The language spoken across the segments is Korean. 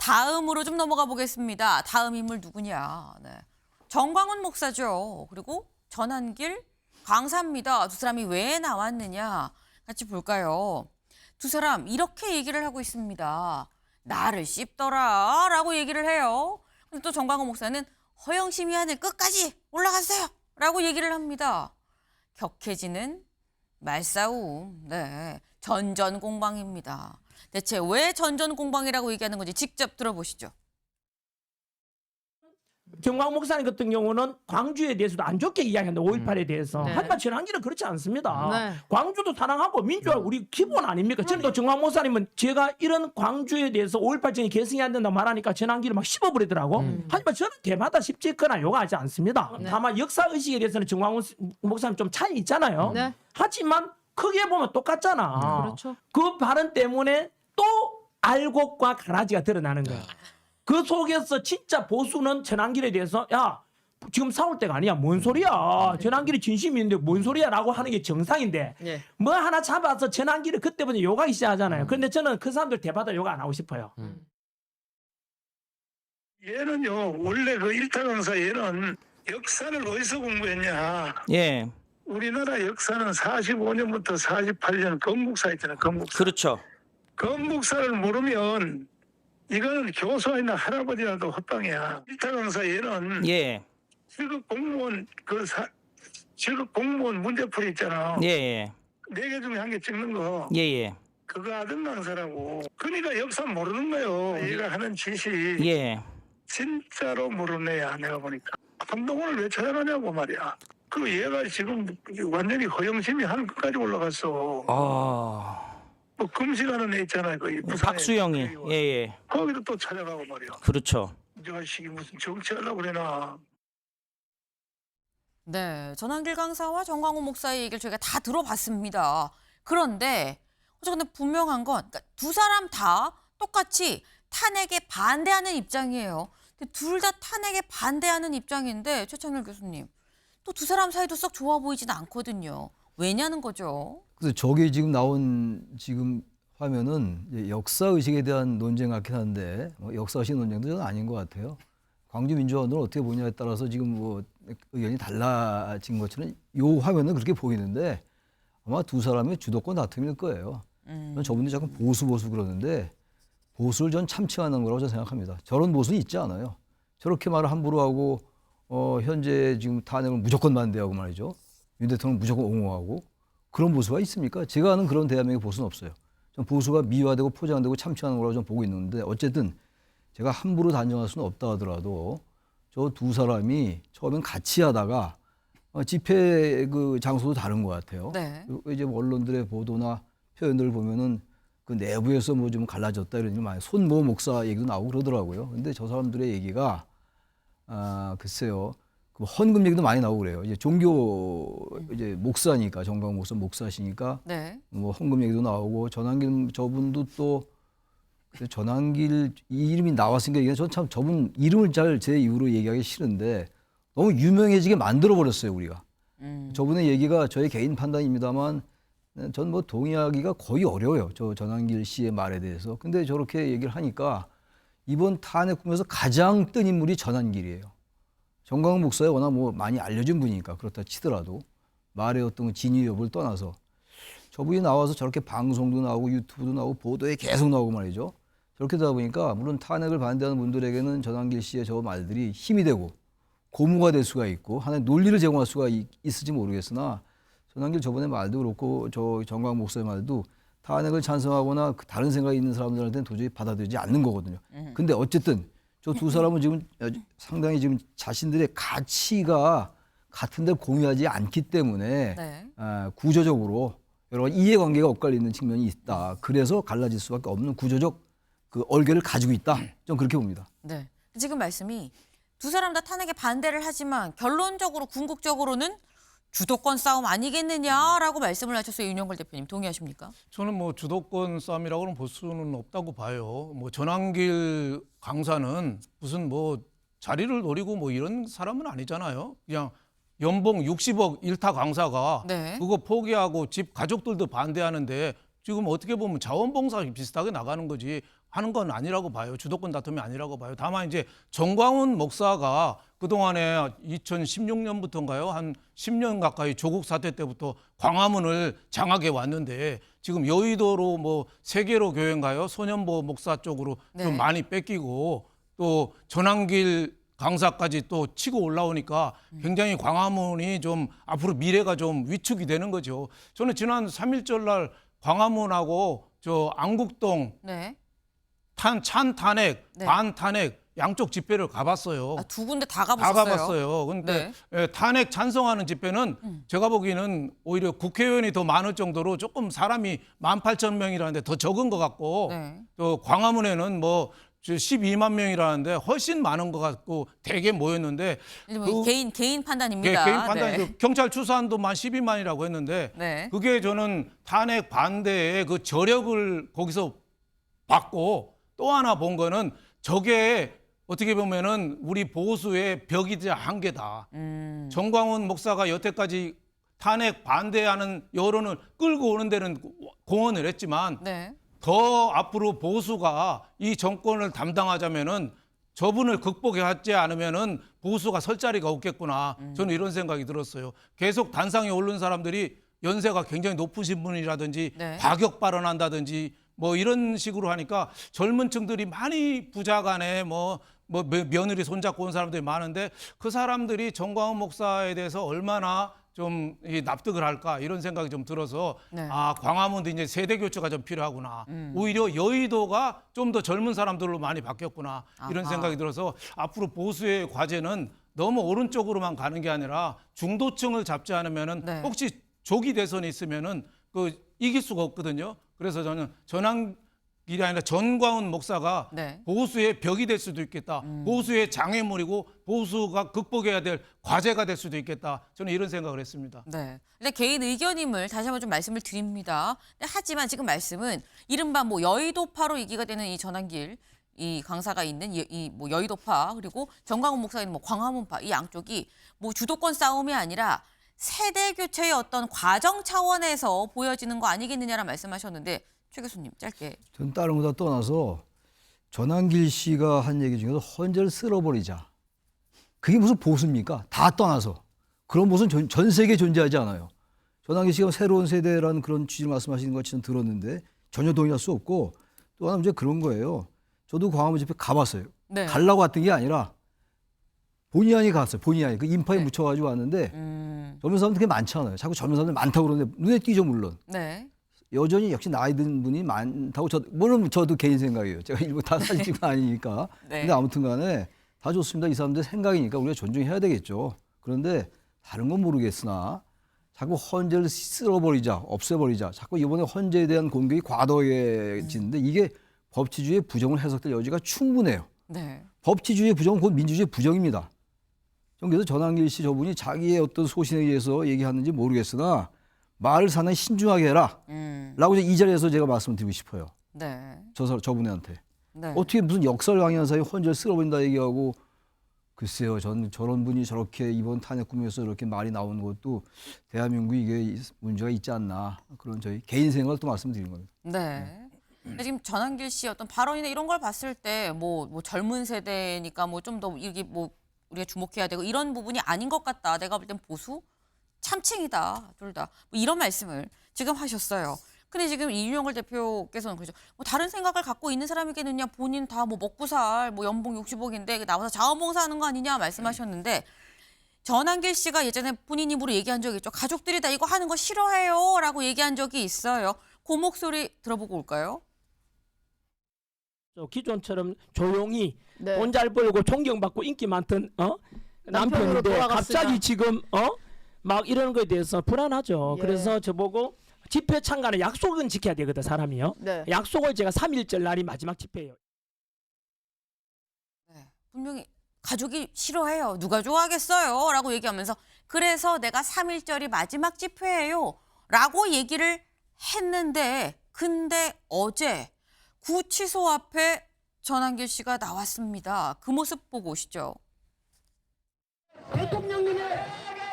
다음으로 좀 넘어가 보겠습니다. 다음 인물 누구냐? 네. 정광훈 목사죠. 그리고 전한길 강사입니다. 두 사람이 왜 나왔느냐? 같이 볼까요? 두 사람 이렇게 얘기를 하고 있습니다. 나를 씹더라 라고 얘기를 해요. 근데 또 정광훈 목사는 허영심이 하늘 끝까지 올라갔어요 라고 얘기를 합니다. 격해지는 말싸움. 네, 전전공방입니다. 대체 왜 전전공방이라고 얘기하는 건지 직접 들어보시죠. 정광 목사님 같은 경우는 광주에 대해서도 안 좋게 이야기한다. 5.18에 대해서. 네. 하지만 전한길은 그렇지 않습니다. 네. 광주도 사랑하고 민주화 우리 기본 아닙니까? 저는 또 정광 목사님은 제가 이런 광주에 대해서 5.18전이 계승이 안 된다 말하니까 전한길을 막 씹어버리더라고. 하지만 저는 대마다 씹지거나 욕하지 않습니다. 네. 다만 역사의식에 대해서는 정광 목사님 좀 차이 있잖아요. 네. 하지만 크게 보면 똑같잖아. 그렇죠. 그 발언 때문에 또 알곡과 가라지가 드러나는 거야. 그 속에서 진짜 보수는 전한길에 대해서 야 지금 싸울 때가 아니야. 뭔 소리야. 전한길이 진심이 있는데 뭔 소리야 라고 하는 게 정상인데 예. 뭐 하나 잡아서 전한길을 그때부터 욕하기 시작하잖아요. 그런데 저는 그 사람들 대받아 욕 안 하고 싶어요. 얘는요 원래 그 일타 강사 얘는 역사를 어디서 공부했냐. 예, 우리나라 역사는 45년부터 48년 건국사 있잖아요. 건국사. 그렇죠. 건국사를 모르면 이거는 교수나 할아버지라도 헛방이야. 일타 강사 얘는 예, 7급 공무원 7급 공무원 문제풀이 있잖아. 예, 예, 4개 중에 한 개 찍는 거. 예, 예, 그거 아들 강사라고. 그러니까 역사 모르는 거예요. 얘가 하는 짓이 예. 진짜로 모르네야. 내가 보니까 한동훈을 왜 찾아가냐고 말이야. 그 얘가 지금 완전히 허영심이 하늘 끝까지 올라갔어. 뭐 금식하는 애 있잖아요. 그 부산에. 박수영이, 예, 예, 거기도 또 찾아가고 말이야. 그렇죠. 이 자식이 무슨 정치하려고 그러나. 네, 전한길 강사와 정광훈 목사의 얘기를 저희가 다 들어봤습니다. 그런데 어쨌든 분명한 건 그러니까 두 사람 다 똑같이 탄핵에 반대하는 입장이에요. 둘 다 탄핵에 반대하는 입장인데 최창렬 교수님, 또 두 사람 사이도 썩 좋아 보이진 않거든요. 왜냐는 거죠. 그래서 저게 지금 나온 지금 화면은 이제 역사 의식에 대한 논쟁 같긴 한데 역사 의식 논쟁도 저는 아닌 것 같아요. 광주 민주화운동을 어떻게 보냐에 따라서 지금 뭐 의견이 달라진 것처럼 이 화면은 그렇게 보이는데 아마 두 사람의 주도권 다툼일 거예요. 저는 저분들이 자꾸 보수 그러는데 보수를 전 참칭하는 거라고 저는 생각합니다. 저런 보수는 있지 않아요. 저렇게 말을 함부로 하고 현재 지금 탄핵을 무조건 반대하고 말이죠. 윤 대통령 무조건 옹호하고 그런 보수가 있습니까? 제가 아는 그런 대한민국 보수는 없어요. 전 보수가 미화되고 포장되고 참칭하는 거라고 저는 보고 있는데 어쨌든 제가 함부로 단정할 수는 없다 하더라도 저 두 사람이 처음엔 같이 하다가 집회 그 장소도 다른 것 같아요. 네. 그리고 이제 언론들의 보도나 표현들을 보면은 그 내부에서 뭐 좀 갈라졌다 이런 게 많아요. 손모 목사 얘기도 나오고 그러더라고요. 근데 저 사람들의 얘기가 글쎄요. 그 헌금 얘기도 많이 나오고 그래요. 이제 종교 이제 목사니까 정광훈 목사 목사시니까 네. 뭐 헌금 얘기도 나오고 전한길 저분도 또 전한길 이 이름이 나왔으니까 이게 전 참 저분 이름을 잘 제 이후로 얘기하기 싫은데 너무 유명해지게 만들어 버렸어요 우리가. 저분의 얘기가 저의 개인 판단입니다만 전 뭐 동의하기가 거의 어려워요. 저 전한길 씨의 말에 대해서. 근데 저렇게 얘기를 하니까 이번 탄핵 꿈에서 가장 뜬 인물이 전한길이에요. 정광훈 목사가 워낙 뭐 많이 알려진 분이니까 그렇다 치더라도 말의 어떤 진위 여부를 떠나서 저분이 나와서 저렇게 방송도 나오고 유튜브도 나오고 보도에 계속 나오고 말이죠. 저렇게 되다 보니까 물론 탄핵을 반대하는 분들에게는 전한길 씨의 저 말들이 힘이 되고 고무가 될 수가 있고 하나의 논리를 제공할 수가 있을지 모르겠으나 전한길 저번에 말도 그렇고 저 정광훈 목사의 말도 탄핵을 찬성하거나 다른 생각이 있는 사람들한테는 도저히 받아들이지 않는 거거든요. 근데 어쨌든 저 두 사람은 지금 상당히 지금 자신들의 가치가 같은 데 공유하지 않기 때문에 네. 구조적으로 여러 가지 이해관계가 엇갈리는 측면이 있다. 그래서 갈라질 수밖에 없는 구조적 그 얼개를 가지고 있다. 좀 그렇게 봅니다. 네. 지금 말씀이 두 사람 다 탄핵에 반대를 하지만 결론적으로 궁극적으로는 주도권 싸움 아니겠느냐라고 말씀을 하셨어요. 윤영걸 대표님 동의하십니까? 저는 뭐 주도권 싸움이라고는 볼 수는 없다고 봐요. 뭐 전한길 강사는 무슨 뭐 자리를 노리고 뭐 이런 사람은 아니잖아요. 그냥 연봉 60억 일타 강사가 네. 그거 포기하고 집 가족들도 반대하는데 지금 어떻게 보면 자원봉사 비슷하게 나가는 거지 하는 건 아니라고 봐요. 주도권 다툼이 아니라고 봐요. 다만 이제 정광훈 목사가 그동안에 2016년부터인가요? 한 10년 가까이 조국 사태 때부터 광화문을 장악해 왔는데 지금 여의도로 뭐 세계로 교회인가요? 소년보 목사 쪽으로 네. 좀 많이 뺏기고 또 전환길 강사까지 또 치고 올라오니까 굉장히 광화문이 좀 앞으로 미래가 좀 위축이 되는 거죠. 저는 지난 3.1절 날 광화문하고 저 안국동 네. 찬 탄핵, 네. 반 탄핵 양쪽 집회를 가봤어요. 아, 두 군데 다 다 가보셨어요? 가봤어요. 근데 네. 예, 탄핵 찬성하는 집회는 제가 보기에는 오히려 국회의원이 더 많을 정도로 조금 사람이 18,000명이라는데 더 적은 것 같고 네. 또 광화문에는 뭐 12만 명이라는데 훨씬 많은 것 같고 되게 모였는데 뭐 개인 판단입니다. 개인 판단이 네. 경찰 추산도 만 12만이라고 했는데 네. 그게 저는 탄핵 반대의 그 저력을 거기서 받고 또 하나 본 거는 저게 어떻게 보면은 우리 보수의 벽이자 한계다. 정광훈 목사가 여태까지 탄핵 반대하는 여론을 끌고 오는 데는 공헌을 했지만 네. 더 앞으로 보수가 이 정권을 담당하자면은 저분을 극복하지 않으면은 보수가 설 자리가 없겠구나. 저는 이런 생각이 들었어요. 계속 단상에 오른 사람들이 연세가 굉장히 높으신 분이라든지 네. 과격 발언한다든지 뭐 이런 식으로 하니까 젊은 층들이 많이 부자간에 뭐 며느리 손잡고 온 사람들이 많은데 그 사람들이 정광훈 목사에 대해서 얼마나 좀 납득을 할까 이런 생각이 좀 들어서 네. 아 광화문도 이제 세대 교체가 좀 필요하구나. 오히려 여의도가 좀 더 젊은 사람들로 많이 바뀌었구나 이런 아하. 생각이 들어서 앞으로 보수의 과제는 너무 오른쪽으로만 가는 게 아니라 중도층을 잡지 않으면은 네. 혹시 조기 대선이 있으면은 그 이길 수가 없거든요. 그래서 저는 전환길이 아니라 전광훈 목사가 네. 보수의 벽이 될 수도 있겠다. 보수의 장애물이고 보수가 극복해야 될 과제가 될 수도 있겠다. 저는 이런 생각을 했습니다. 네. 근데 개인 의견임을 다시 한번 좀 말씀을 드립니다. 근데 하지만 지금 말씀은 이른바 뭐 여의도파로 얘기가 되는 이 전환길 이 강사가 있는 이 뭐 여의도파 그리고 정광훈 목사가 있는 뭐 광화문파 이 양쪽이 뭐 주도권 싸움이 아니라 세대 교체의 어떤 과정 차원에서 보여지는 거 아니겠느냐라는 말씀하셨는데 최 교수님 짧게. 전 다른 거 다 떠나서 전환길 씨가 한 얘기 중에서 헌재를 쓸어버리자. 그게 무슨 보수입니까? 다 떠나서. 그런 보수는 전 세계에 존재하지 않아요. 전환길 씨가 새로운 세대라는 그런 취지를 말씀하시는 것 같이 들었는데 전혀 동의할 수 없고 또 하나 문제 그런 거예요. 저도 광화문 집회 가봤어요. 네. 가려고 갔던 게 아니라 본의 아니게 갔어요. 본의 아니게. 그 인파에 네. 묻혀가지고 왔는데 젊은 사람들 되게 많잖아요. 자꾸 젊은 사람들 많다고 그러는데 눈에 띄죠 물론. 네. 여전히 역시 나이 든 분이 많다고 물론 저도 개인 생각이에요. 제가 일부 다 사진 찍은 거 아니니까. 네. 근데 아무튼 간에 다 좋습니다. 이 사람들 생각이니까 우리가 존중해야 되겠죠. 그런데 다른 건 모르겠으나 자꾸 헌재를 쓸어버리자, 없애버리자. 자꾸 이번에 헌재에 대한 공격이 과도해지는데 이게 법치주의의 부정을 해석될 여지가 충분해요. 네. 법치주의의 부정은 곧 민주주의의 부정입니다. 전 그래서 전환길 씨 저분이 자기의 어떤 소신에 의해서 얘기하는지 모르겠으나 말을 사는 신중하게 해라. 라고 이 자리에서 제가 말씀드리고 싶어요. 네. 저분한테. 네. 어떻게 무슨 역사를 강요한 사람이 헌재를 쓸어버린다 얘기하고 글쎄요. 전 저런 분이 저렇게 이번 탄핵 꾸며서 이렇게 말이 나오는 것도 대한민국이 이게 문제가 있지 않나. 그런 저희 개인 생각을 또 말씀드린 겁니다. 네. 근데 지금 전환길 씨 어떤 발언이나 이런 걸 봤을 때 뭐 젊은 세대니까 뭐 좀 더 이게 뭐 우리가 주목해야 되고 이런 부분이 아닌 것 같다. 내가 볼 땐 보수 참칭이다. 둘 다. 뭐 이런 말씀을 지금 하셨어요. 근데 지금 이윤영걸 대표께서는 그죠. 뭐 다른 생각을 갖고 있는 사람이겠느냐. 본인 다 뭐 먹고 살 뭐 연봉 60억인데 나와서 자원봉사하는 거 아니냐 말씀하셨는데 전환길 씨가 예전에 본인 입으로 얘기한 적이 있죠. 가족들이 다 이거 하는 거 싫어해요. 라고 얘기한 적이 있어요. 그 목소리 들어보고 올까요? 기존처럼 조용히 네. 돈 잘 벌고 존경받고 인기 많던 남편으로 남편인데 돌아갔으나. 갑자기 지금 막 이러는 거에 대해서 불안하죠. 예. 그래서 저보고 집회 참가는 약속은 지켜야 되거든 사람이요. 네. 약속을 제가 3.1절 날이 마지막 집회예요. 네, 분명히 가족이 싫어해요. 누가 좋아하겠어요. 라고 얘기하면서 그래서 내가 3.1절이 마지막 집회예요. 라고 얘기를 했는데 근데 어제 구치소 앞에 전환길 씨가 나왔습니다. 그 모습 보고 오시죠. 대통령님의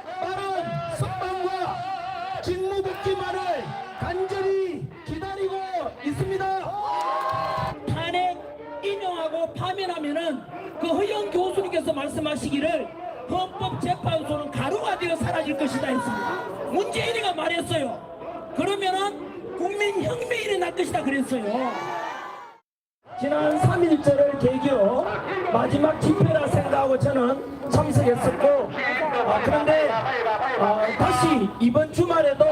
빠른 석방과 직무복귀만을 간절히 기다리고 있습니다. 탄핵 그렇다면은 그 허영 교수님께서 말씀하시기를 헌법재판소는 가루가 되어 사라질 것이다 했습니다. 문재인이가 말했어요. 그러면은 국민혁명이 일어날 것이다 그랬어요. 지난 3.1절을 계기로 마지막 집회라 생각하고 저는 참석했었고 그런데 다시 이번 주말에도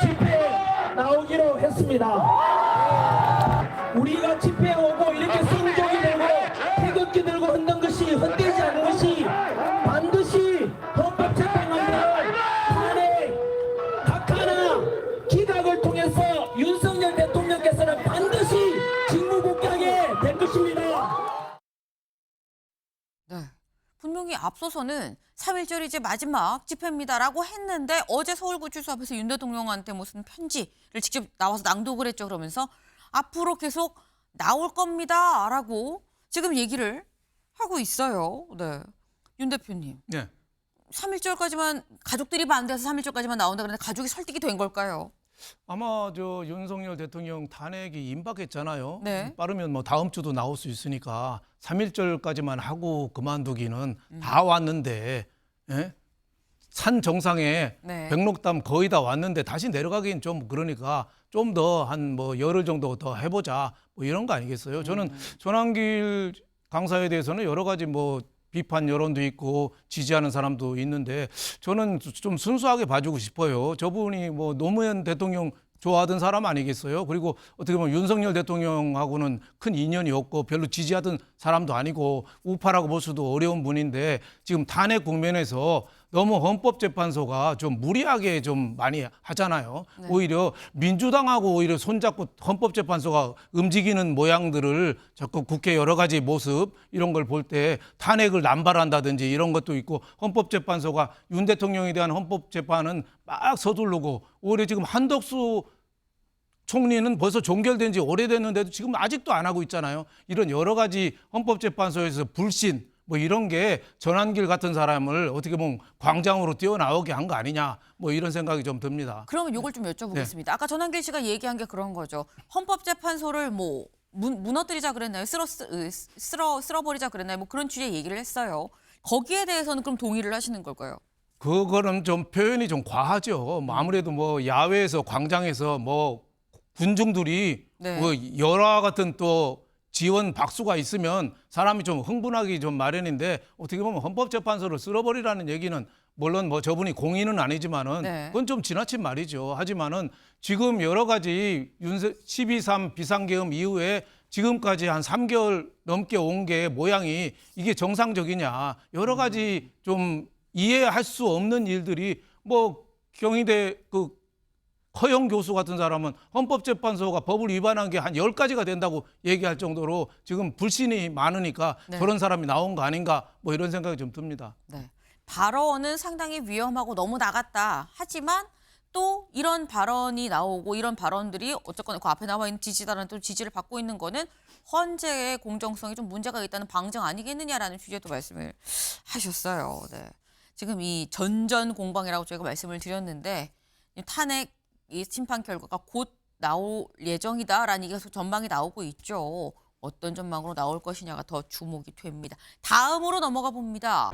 집회에 나오기로 했습니다. 우리가 집회에 오고 이렇게 성조기 들고 태극기 들고 흔든 것이 헛되지 않은 것이 반드시 헌법재판관들을 탄핵, 각하나 기각을 통해서 윤석열 대통령께서는 반드시 직무복귀하게 될 것입니다. 네. 분명히 앞서서는 3.1절이 이제 마지막 집회입니다라고 했는데 어제 서울구치소 앞에서 윤 대통령한테 무슨 편지를 직접 나와서 낭독을 했죠. 그러면서 앞으로 계속 나올 겁니다라고 지금 얘기를 하고 있어요. 네. 윤 대표님. 네. 3.1절까지만 가족들이 반대해서 3.1절까지만 나온다 그랬는데 가족이 설득이 된 걸까요? 아마 저 윤석열 대통령 탄핵이 임박했잖아요. 네. 빠르면 뭐 다음 주도 나올 수 있으니까 3.1절까지만 하고 그만두기는 다 왔는데 예? 산 정상에 네. 백록담 거의 다 왔는데 다시 내려가긴 좀 그러니까 좀 더 한 뭐 열흘 정도 더 해보자 뭐 이런 거 아니겠어요? 저는 전한길 강사에 대해서는 여러 가지 뭐 비판 여론도 있고 지지하는 사람도 있는데 저는 좀 순수하게 봐주고 싶어요. 저분이 뭐 노무현 대통령 좋아하던 사람 아니겠어요? 그리고 어떻게 보면 윤석열 대통령하고는 큰 인연이 없고 별로 지지하던 사람도 아니고 우파라고 볼 수도 어려운 분인데 지금 탄핵 국면에서 너무 헌법재판소가 좀 무리하게 좀 많이 하잖아요. 네. 오히려 민주당하고 오히려 손잡고 헌법재판소가 움직이는 모양들을 자꾸 국회 여러 가지 모습 이런 걸 볼 때 탄핵을 남발한다든지 이런 것도 있고 헌법재판소가 윤 대통령에 대한 헌법재판은 막 서두르고 오히려 지금 한덕수 총리는 벌써 종결된 지 오래됐는데도 지금 아직도 안 하고 있잖아요. 이런 여러 가지 헌법재판소에서 불신 뭐 이런 게 전한길 같은 사람을 어떻게 보면 광장으로 뛰어나오게 한 거 아니냐 뭐 이런 생각이 좀 듭니다. 그러면 이걸 좀 여쭤보겠습니다. 아까 전한길 씨가 얘기한 게 그런 거죠. 헌법재판소를 뭐 무너뜨리자 그랬나요? 쓸어버리자 그랬나요? 뭐 그런 취지의 얘기를 했어요. 거기에 대해서는 그럼 동의를 하시는 걸까요? 그거는 좀 표현이 좀 과하죠. 뭐 아무래도 뭐 야외에서 광장에서 뭐 군중들이 네. 뭐 열화 같은 또 지원 박수가 있으면 사람이 좀 흥분하기 좀 마련인데 어떻게 보면 헌법재판소를 쓸어버리라는 얘기는 물론 뭐 저분이 공인은 아니지만은 네. 그건 좀 지나친 말이죠. 하지만은 지금 여러 가지 12.3 비상계엄 이후에 지금까지 한 3개월 넘게 온 게 모양이 이게 정상적이냐 여러 가지 좀 이해할 수 없는 일들이 뭐 경희대 그 허영 교수 같은 사람은 헌법재판소가 법을 위반한 게 한 10가지가 된다고 얘기할 정도로 지금 불신이 많으니까 네. 저런 사람이 나온 거 아닌가 뭐 이런 생각이 좀 듭니다. 네. 발언은 상당히 위험하고 너무 나갔다. 하지만 또 이런 발언이 나오고 이런 발언들이 어쨌거나 그 앞에 나와 있는 지지자는 또 지지를 받고 있는 거는 헌재의 공정성이 좀 문제가 있다는 방증 아니겠느냐라는 취지의 또 말씀을 하셨어요. 네. 지금 이 전전 공방이라고 저희가 말씀을 드렸는데 탄핵 이 심판 결과가 곧 나올 예정이다라는 얘기가 전망이 나오고 있죠. 어떤 전망으로 나올 것이냐가 더 주목이 됩니다. 다음으로 넘어가 봅니다.